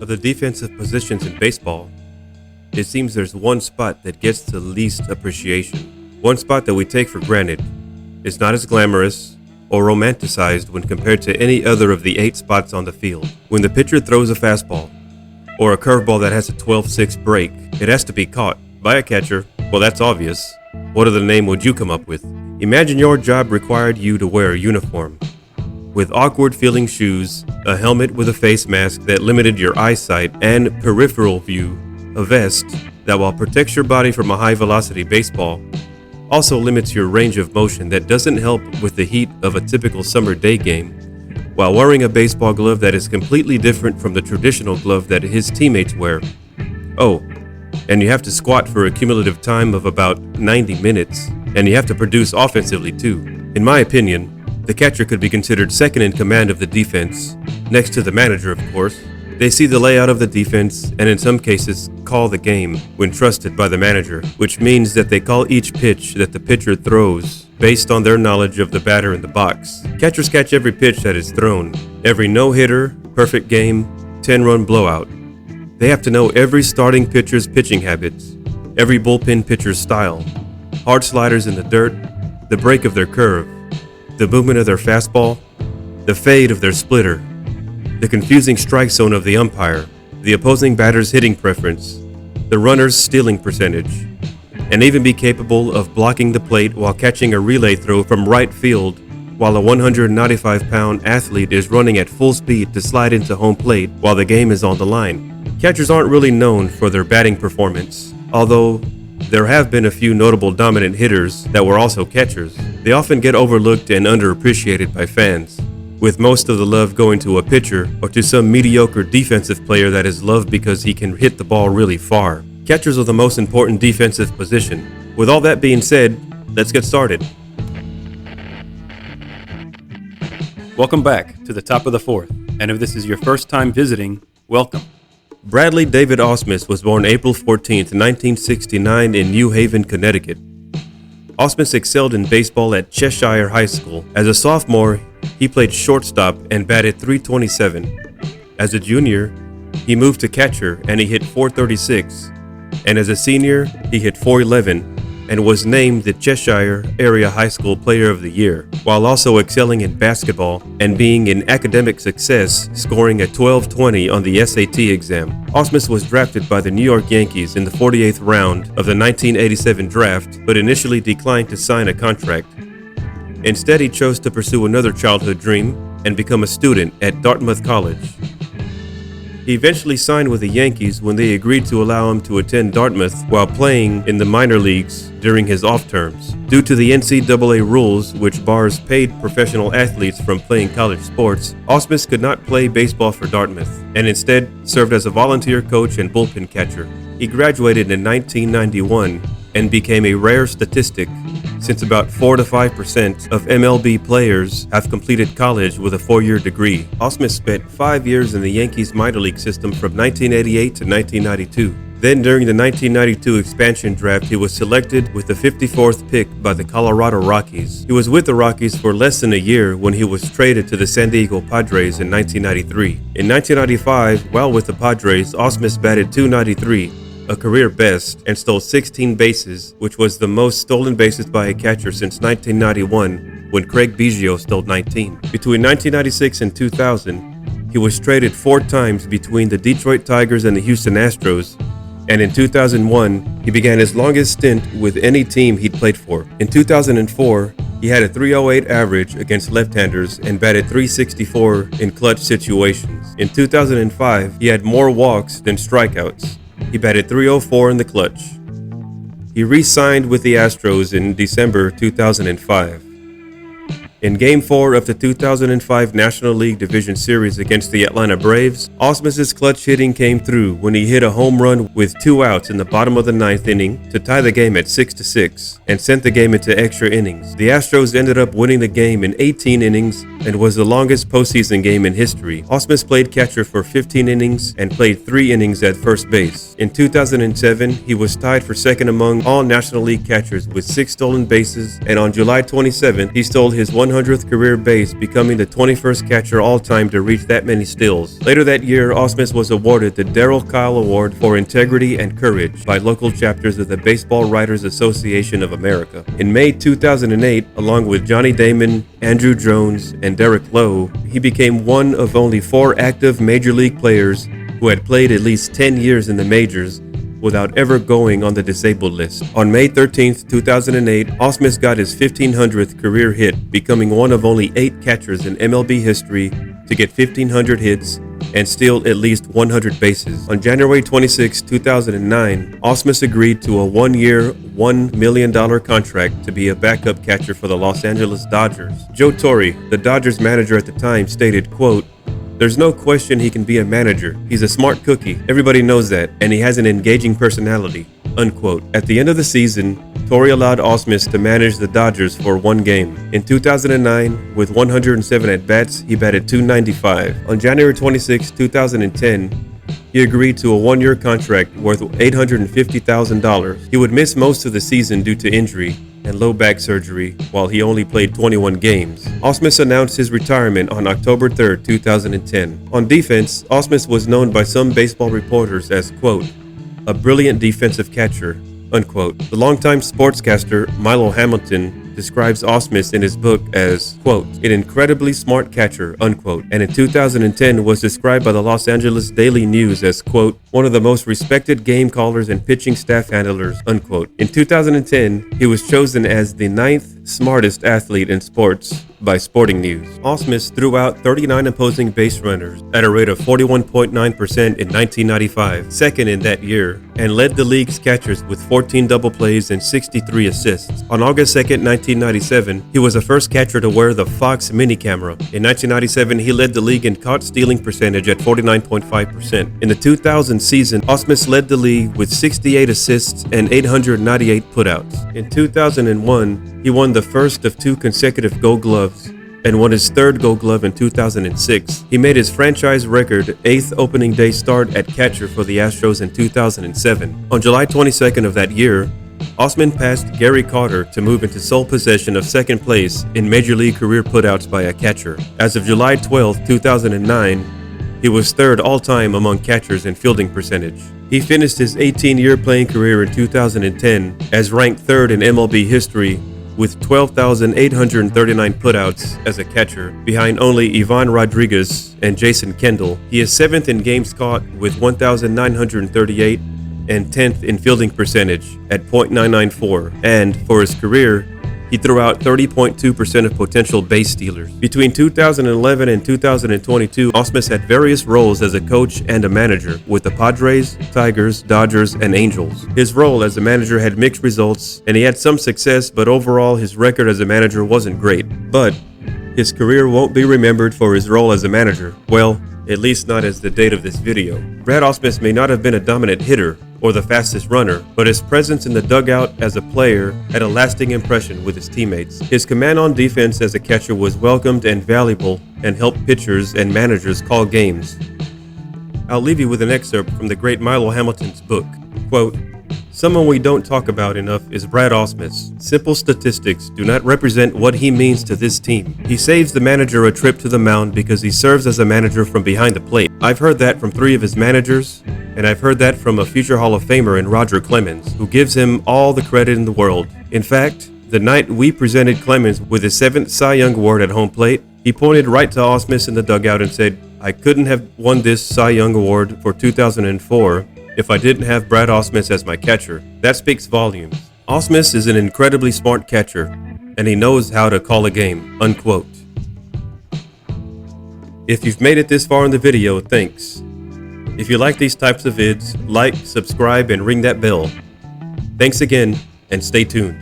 the defensive positions in baseball, it seems there's one spot that gets the least appreciation. One spot that we take for granted. It's not as glamorous or romanticized when compared to any other of the 8 spots on the field. When the pitcher throws a fastball or a curveball that has a 12-6 break, it has to be caught by a catcher. Well, that's obvious. What other name would you come up with? Imagine your job required you to wear a uniform with awkward-feeling shoes, a helmet with a face mask that limited your eyesight, and peripheral view, a vest that, while protects your body from a high-velocity baseball, also limits your range of motion that doesn't help with the heat of a typical summer day game, while wearing a baseball glove that is completely different from the traditional glove that his teammates wear. Oh, and you have to squat for a cumulative time of about 90 minutes, and you have to produce offensively too. In my opinion, the catcher could be considered second in command of the defense, next to the manager, of course. They see the layout of the defense and in some cases call the game when trusted by the manager, which means that they call each pitch that the pitcher throws based on their knowledge of the batter in the box. Catchers catch every pitch that is thrown, every no-hitter, perfect game, 10-run blowout. They have to know every starting pitcher's pitching habits, every bullpen pitcher's style, hard sliders in the dirt, the break of their curve, the movement of their fastball, the fade of their splitter, the confusing strike zone of the umpire, the opposing batter's hitting preference, the runner's stealing percentage, and even be capable of blocking the plate while catching a relay throw from right field while a 195-pound athlete is running at full speed to slide into home plate while the game is on the line. Catchers aren't really known for their batting performance, although there have been a few notable dominant hitters that were also catchers. They often get overlooked and underappreciated by fans, with most of the love going to a pitcher or to some mediocre defensive player that is loved because he can hit the ball really far. Catchers are the most important defensive position. With all that being said, let's get started. Welcome back to the top of the fourth, and if this is your first time visiting, welcome. Bradley David Ausmus was born April 14, 1969 in New Haven, Connecticut. Ausmus excelled in baseball at Cheshire High School. As a sophomore, he played shortstop and batted .327. As a junior, he moved to catcher and he hit .436. And as a senior, he hit .411 and was named the Cheshire Area High School Player of the Year, while also excelling in basketball and being an academic success, scoring a 12.20 on the SAT exam. Ausmus was drafted by the New York Yankees in the 48th round of the 1987 draft, but initially declined to sign a contract. Instead, he chose to pursue another childhood dream and become a student at Dartmouth College. He eventually signed with the Yankees when they agreed to allow him to attend Dartmouth while playing in the minor leagues during his off terms. Due to the NCAA rules, which bars paid professional athletes from playing college sports, Ausmus could not play baseball for Dartmouth and instead served as a volunteer coach and bullpen catcher. He graduated in 1991 and became a rare statistic, since about 4 to 5% of MLB players have completed college with a 4-year degree. Ausmus spent 5 years in the Yankees minor league system from 1988 to 1992. Then during the 1992 expansion draft, he was selected with the 54th pick by the Colorado Rockies. He was with the Rockies for less than a year when he was traded to the San Diego Padres in 1993. In 1995, while with the Padres, Ausmus batted .293, a career best, and stole 16 bases, which was the most stolen bases by a catcher since 1991, when Craig Biggio stole 19. Between 1996 and 2000, he was traded 4 times between the Detroit Tigers and the Houston Astros, and in 2001, he began his longest stint with any team he'd played for. In 2004, he had a .308 average against left-handers and batted .364 in clutch situations. In 2005, he had more walks than strikeouts. He batted .304 in the clutch. He re-signed with the Astros in December 2005. In Game 4 of the 2005 National League Division Series against the Atlanta Braves, Ausmus's clutch hitting came through when he hit a home run with 2 outs in the bottom of the 9th inning to tie the game at 6-6 and sent the game into extra innings. The Astros ended up winning the game in 18 innings and was the longest postseason game in history. Ausmus played catcher for 15 innings and played 3 innings at first base. In 2007, he was tied for second among all National League catchers with 6 stolen bases, and on July 27th, he stole his 100th career base, becoming the 21st catcher all-time to reach that many steals. Later that year, Ausmus was awarded the Darrell Kyle Award for Integrity and Courage by local chapters of the Baseball Writers Association of America. In May 2008, along with Johnny Damon, Andrew Jones, and Derek Lowe, he became one of only 4 active Major League players who had played at least 10 years in the majors without ever going on the disabled list. On May 13, 2008, Ausmus got his 1,500th career hit, becoming one of only 8 catchers in MLB history to get 1,500 hits and steal at least 100 bases. On January 26, 2009, Ausmus agreed to a 1-year, $1 million contract to be a backup catcher for the Los Angeles Dodgers. Joe Torre, the Dodgers manager at the time, stated, quote, "There's no question he can be a manager. He's a smart cookie. Everybody knows that. And he has an engaging personality." Unquote. At the end of the season, Torre allowed Ausmus to manage the Dodgers for 1 game. In 2009, with 107 at-bats, he batted .295. On January 26, 2010, he agreed to a 1-year contract worth $850,000. He would miss most of the season due to injury and low back surgery, while he only played 21 games. Ausmus announced his retirement on October 3, 2010. On defense, Ausmus was known by some baseball reporters as, quote, "a brilliant defensive catcher," unquote. The longtime sportscaster Milo Hamilton describes Ausmus in his book as, quote, "an incredibly smart catcher," unquote, and in 2010 was described by the Los Angeles Daily News as, quote, "one of the most respected game callers and pitching staff handlers," unquote. In 2010, he was chosen as the 9th smartest athlete in sports by Sporting News. Ausmus threw out 39 opposing base runners at a rate of 41.9% in 1995, second in that year, and led the league's catchers with 14 double plays and 63 assists. On August 2, 1997, he was the first catcher to wear the Fox mini camera. In 1997, he led the league in caught stealing percentage at 49.5%. In the 2000 season, Ausmus led the league with 68 assists and 898 putouts. In 2001, he won the first of 2 consecutive Gold Gloves and won his 3rd Gold Glove in 2006. He made his franchise record 8th opening day start at catcher for the Astros in 2007. On July 22nd of that year, Ausmus passed Gary Carter to move into sole possession of 2nd place in Major League career putouts by a catcher. As of July 12, 2009, he was 3rd all-time among catchers in fielding percentage. He finished his 18-year playing career in 2010 as ranked 3rd in MLB history with 12,839 putouts as a catcher, behind only Ivan Rodriguez and Jason Kendall. He is 7th in games caught with 1,938 and 10th in fielding percentage at .994. And for his career, he threw out 30.2% of potential base stealers. Between 2011 and 2022, Ausmus had various roles as a coach and a manager with the Padres, Tigers, Dodgers, and Angels. His role as a manager had mixed results, and he had some success, but overall his record as a manager wasn't great. But his career won't be remembered for his role as a manager. Well, at least not as the date of this video. Brad Ausmus may not have been a dominant hitter or the fastest runner, but his presence in the dugout as a player had a lasting impression with his teammates. His command on defense as a catcher was welcomed and valuable and helped pitchers and managers call games. I'll leave you with an excerpt from the great Milo Hamilton's book. Quote, "Someone we don't talk about enough is Brad Ausmus. Simple statistics do not represent what he means to this team. He saves the manager a trip to the mound because he serves as a manager from behind the plate. I've heard that from 3 of his managers, and I've heard that from a future Hall of Famer in Roger Clemens, who gives him all the credit in the world. In fact, the night we presented Clemens with his 7th Cy Young Award at home plate, he pointed right to Ausmus in the dugout and said, 'I couldn't have won this Cy Young Award for 2004 if I didn't have Brad Ausmus as my catcher.' That speaks volumes. Ausmus is an incredibly smart catcher, and he knows how to call a game." Unquote. If you've made it this far in the video, thanks. If you like these types of vids, like, subscribe, and ring that bell. Thanks again, and stay tuned.